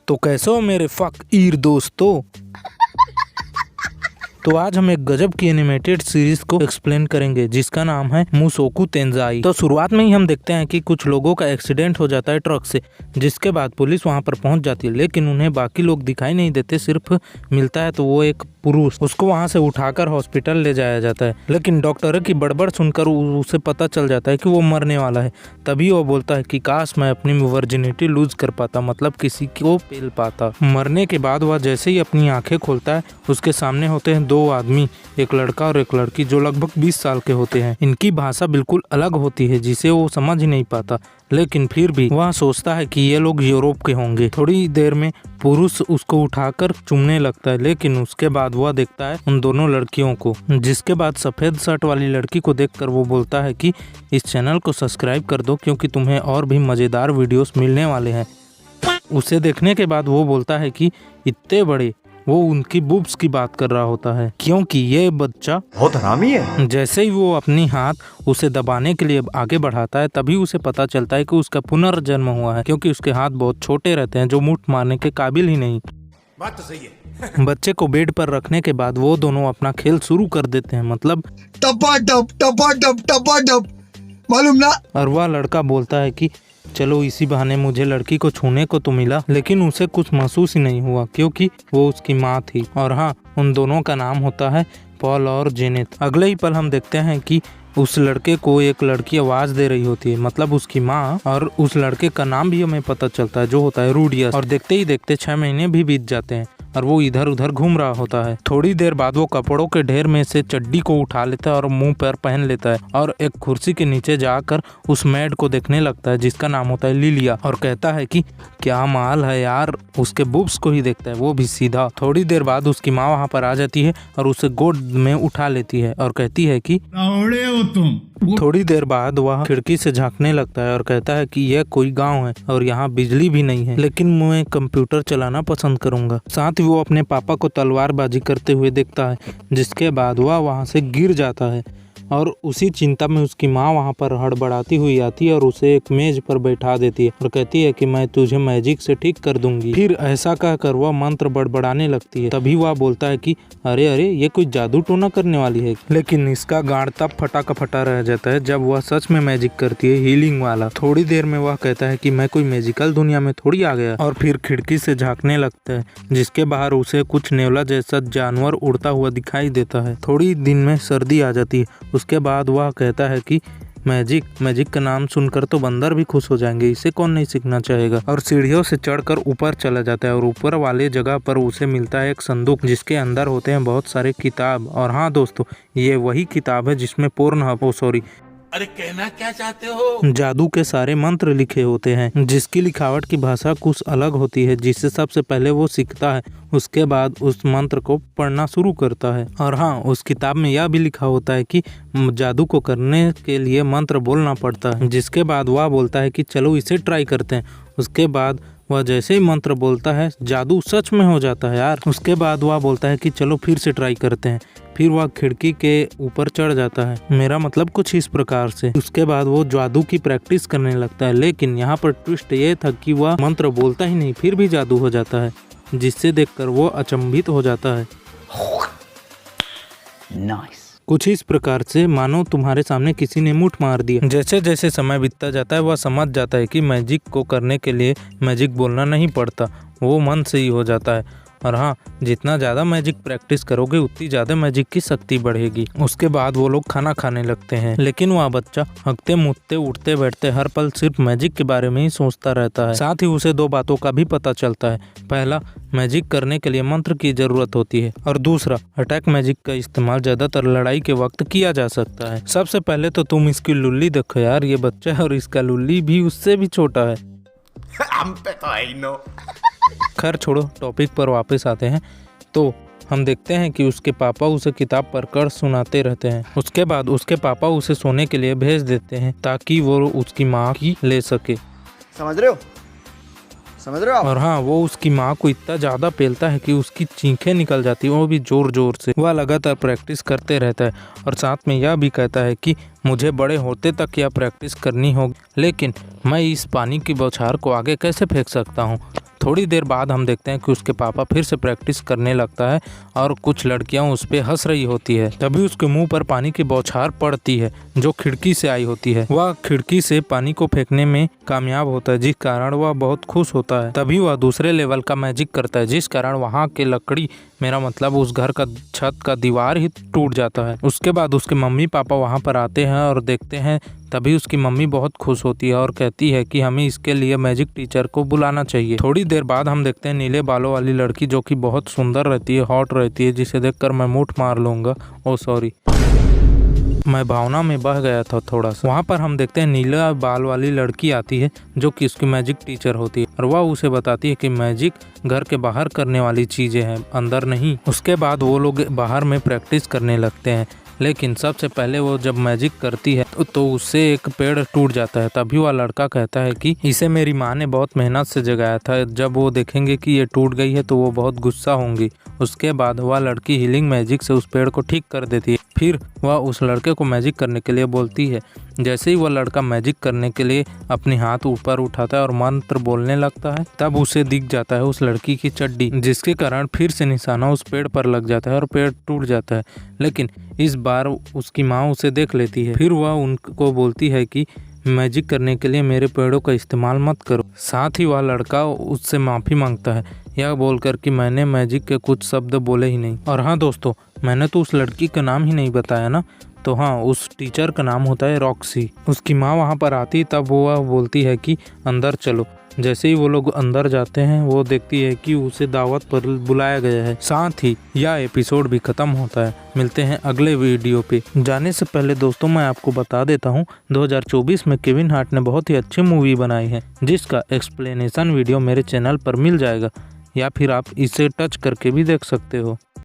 तो कैसे हो मेरे फकीर दोस्तों। तो आज हम एक गजब की एनिमेटेड सीरीज को एक्सप्लेन करेंगे जिसका नाम है मुसोकु तेंजाई। तो शुरुआत में ही हम देखते हैं कि कुछ लोगों का एक्सीडेंट हो जाता है ट्रक से, जिसके बाद पुलिस वहां पर पहुंच जाती है, लेकिन उन्हें बाकी लोग दिखाई नहीं देते। सिर्फ मिलता है तो वो एक पुरुष, उसको वहां से उठाकर हॉस्पिटल ले जाया जाता है। लेकिन डॉक्टर की बड़बड़ सुनकर उसे पता चल जाता है कि वो मरने वाला है। तभी वो बोलता है कि काश मैं अपनी वर्जिनिटी लूज कर पाता, मतलब किसी को पेल पाता। मरने के बाद वह जैसे ही अपनी आंखें खोलता है, उसके सामने होते हैं दो आदमी, एक लड़का और एक लड़की, जो लगभग 20 साल के होते हैं। इनकी भाषा बिल्कुल अलग होती है जिसे वो समझ ही नहीं पाता, लेकिन फिर भी वह सोचता है कि ये लोग यूरोप के होंगे। थोड़ी देर में पुरुष उसको उठाकर चूमने लगता है, लेकिन उसके बाद वह देखता है उन दोनों लड़कियों को। जिसके बाद सफेद शर्ट वाली लड़की को देखकर वो बोलता है कि इस चैनल को सब्सक्राइब कर दो, क्योंकि तुम्हें और भी मजेदार वीडियोस मिलने वाले हैं। उसे देखने के बाद वो बोलता है कि इतने बड़े, वो उनकी बुब्स की बात कर रहा होता है, क्योंकि ये बच्चा बहुत हरामी है। जैसे ही वो अपनी हाथ उसे दबाने के लिए आगे बढ़ाता है, तभी उसे पता चलता है कि उसका पुनर्जन्म हुआ है, क्योंकि उसके हाथ बहुत छोटे रहते हैं जो मुठ मारने के काबिल ही नहीं। बात तो सही है। बच्चे को बेड पर रखने के बाद वो दोनों अपना खेल शुरू कर देते हैं, मतलब टपा मालूम ना। और वह लड़का बोलता है कि चलो इसी बहाने मुझे लड़की को छूने को तो मिला, लेकिन उसे कुछ महसूस ही नहीं हुआ क्योंकि वो उसकी माँ थी। और हाँ, उन दोनों का नाम होता है पॉल और जेनेट। अगले ही पल हम देखते हैं कि उस लड़के को एक लड़की आवाज दे रही होती है, मतलब उसकी माँ, और उस लड़के का नाम भी हमें पता चलता है जो होता है रूडियस। और देखते ही देखते 6 महीने भी बीत जाते हैं और वो इधर उधर घूम रहा होता है। थोड़ी देर बाद वो कपड़ों के ढेर में से चड्डी को उठा लेता है और मुंह पर पहन लेता है, और एक कुर्सी के नीचे जाकर उस मैड को देखने लगता है जिसका नाम होता है लिलिया, और कहता है कि क्या माल है यार। उसके बुब्स को ही देखता है, वो भी सीधा। थोड़ी देर बाद उसकी माँ वहाँ पर आ जाती है और उसे गोद में उठा लेती है और कहती है कि हो तुम। थोड़ी देर बाद वह खिड़की से झांकने लगता है और कहता है कि यह कोई गांव है और यहाँ बिजली भी नहीं है, लेकिन मैं कंप्यूटर चलाना पसंद करूंगा। साथ ही वो अपने पापा को तलवारबाजी करते हुए देखता है, जिसके बाद वह वहाँ से गिर जाता है। और उसी चिंता में उसकी माँ वहाँ पर हड़बड़ाती हुई आती है और उसे एक मेज पर बैठा देती है और कहती है कि मैं तुझे मैजिक से ठीक कर दूंगी। फिर ऐसा कहकर वह मंत्र बड़बड़ाने लगती है। तभी वह बोलता है कि अरे अरे, ये कोई जादू टोना करने वाली है। लेकिन इसका गांड तब फटा का फटा रह जाता है जब वह सच में मैजिक करती है, हीलिंग वाला। थोड़ी देर में वह कहता है कि मैं कोई मैजिकल दुनिया में थोड़ी आ गया, और फिर खिड़की से झांकने लगता है, जिसके बाहर उसे कुछ नेवला जैसा जानवर उड़ता हुआ दिखाई देता है। थोड़ी दिन में सर्दी आ जाती है। उसके बाद वह कहता है कि मैजिक का नाम सुनकर तो बंदर भी खुश हो जाएंगे, इसे कौन नहीं सीखना चाहेगा। और सीढ़ियों से चढ़कर ऊपर चला जाता है और ऊपर वाले जगह पर उसे मिलता है एक संदूक, जिसके अंदर होते हैं बहुत सारे किताब। और हाँ दोस्तों, ये वही किताब है जिसमें अरे कहना क्या चाहते हो? जादू के सारे मंत्र लिखे होते हैं, जिसकी लिखावट की भाषा कुछ अलग होती है, जिससे सबसे पहले वो सीखता है, उसके बाद उस मंत्र को पढ़ना शुरू करता है। और हाँ, उस किताब में यह भी लिखा होता है कि जादू को करने के लिए मंत्र बोलना पड़ता है, जिसके बाद वह बोलता है कि चलो इसे ट्राई करते हैं। उसके बाद वह जैसे ही मंत्र बोलता है, जादू सच में हो जाता है यार। उसके बाद वह बोलता है कि चलो फिर से ट्राई करते हैं। फिर वह खिड़की के ऊपर चढ़ जाता है, मेरा मतलब कुछ इस प्रकार से। उसके बाद वो जादू की प्रैक्टिस करने लगता है, लेकिन यहाँ पर ट्विस्ट ये था कि वह मंत्र बोलता ही नहीं, फिर भी जादू हो जाता है, जिससे देखकर वो अचंभित हो जाता है। नाइस। कुछ इस प्रकार से मानो तुम्हारे सामने किसी ने मुठ मार दिया। जैसे जैसे समय बीतता जाता है, वह समझ जाता है कि मैजिक को करने के लिए मैजिक बोलना नहीं पड़ता, वो मन से ही हो जाता है। और हाँ, जितना ज़्यादा मैजिक प्रैक्टिस करोगे उतनी ज़्यादा मैजिक की शक्ति बढ़ेगी। उसके बाद वो लोग खाना खाने लगते हैं, लेकिन वह बच्चा हकते मुतते उठते बैठते हर पल सिर्फ मैजिक के बारे में ही सोचता रहता है। साथ ही उसे 2 बातों का भी पता चलता है। पहला, मैजिक करने के लिए मंत्र की जरूरत होती है, और दूसरा, अटैक मैजिक का इस्तेमाल ज्यादातर लड़ाई के वक्त किया जा सकता है। सबसे पहले तो तुम इसकी लुल्ली देखो यार, ये बच्चा है और इसका लुल्ली भी उससे भी छोटा है। हम पे तो है ही नो। खैर छोड़ो, टॉपिक पर वापस आते हैं। तो हम देखते हैं कि उसके पापा उसे किताब पढ़कर सुनाते रहते हैं। उसके बाद उसके पापा उसे सोने के लिए भेज देते हैं ताकि वो उसकी माँ की ले सके। समझ रहे हो आप? और हाँ, वो उसकी माँ को इतना ज्यादा पेलता है कि उसकी चीखें निकल जाती है, वो भी जोर जोर से। वह लगातार प्रैक्टिस करते रहता है और साथ में यह भी कहता है कि मुझे बड़े होते तक यह प्रैक्टिस करनी होगी, लेकिन मैं इस पानी की बौछार को आगे कैसे फेंक सकता हूँ। थोड़ी देर बाद हम देखते हैं कि उसके पापा फिर से प्रैक्टिस करने लगता है और कुछ लड़कियां उस पे हंस रही होती है। तभी उसके मुंह पर पानी की बौछार पड़ती है जो खिड़की से आई होती है। वह खिड़की से पानी को फेंकने में कामयाब होता है, जिस कारण वह बहुत खुश होता है। तभी वह दूसरे लेवल का मैजिक करता है, जिस कारण वहाँ के लकड़ी, मेरा मतलब उस घर का छत का दीवार ही टूट जाता है। उसके बाद उसके मम्मी पापा वहाँ पर आते हैं और देखते हैं। तभी उसकी मम्मी बहुत खुश होती है और कहती है कि हमें इसके लिए मैजिक टीचर को बुलाना चाहिए। थोड़ी देर बाद हम देखते हैं नीले बालों वाली लड़की जो कि बहुत सुंदर रहती है, हॉट रहती है, जिसे देखकर मैं मूठ मार लूंगा। ओ सॉरी, मैं भावना में बह गया था थोड़ा सा। वहाँ पर हम देखते हैं नीला बाल वाली लड़की आती है जो कि उसकी मैजिक टीचर होती है और वह उसे बताती है कि मैजिक घर के बाहर करने वाली चीजें हैं, अंदर नहीं। उसके बाद वो लोग बाहर में प्रैक्टिस करने लगते हैं, लेकिन सबसे पहले वो जब मैजिक करती है तो उससे एक पेड़ टूट जाता है। तभी वह लड़का कहता है कि इसे मेरी माँ ने बहुत मेहनत से जगाया था, जब वो देखेंगे कि ये टूट गई है तो वो बहुत गुस्सा होंगी। उसके बाद वह लड़की हीलिंग मैजिक से उस पेड़ को ठीक कर देती है। फिर वह उस लड़के को मैजिक करने के लिए बोलती है। जैसे ही वह लड़का मैजिक करने के लिए अपने हाथ ऊपर उठाता है और मंत्र बोलने लगता है, तब उसे दिख जाता है उस लड़की की चड्डी, जिसके कारण फिर से निशाना उस पेड़ पर लग जाता है और पेड़ टूट जाता है। लेकिन इस बार उसकी माँ उसे देख लेती है। फिर वह उनको बोलती है कि मैजिक करने के लिए मेरे पेड़ों का इस्तेमाल मत करो। साथ ही वह लड़का उससे माफ़ी मांगता है, यह बोलकर कि मैंने मैजिक के कुछ शब्द बोले ही नहीं। और हाँ दोस्तों, मैंने तो उस लड़की का नाम ही नहीं बताया ना। तो हाँ, उस टीचर का नाम होता है रॉक्सी। उसकी माँ वहाँ पर आती तब वो बोलती है कि अंदर चलो। जैसे ही वो लोग अंदर जाते हैं वो देखती है कि उसे दावत पर बुलाया गया है। साथ ही यह एपिसोड भी खत्म होता है। मिलते हैं अगले वीडियो पे। जाने से पहले दोस्तों मैं आपको बता देता हूँ 2024 में केविन हार्ट ने बहुत ही अच्छी मूवी बनाई है, जिसका एक्सप्लेनेशन वीडियो मेरे चैनल पर मिल जाएगा, या फिर आप इसे टच करके भी देख सकते हो।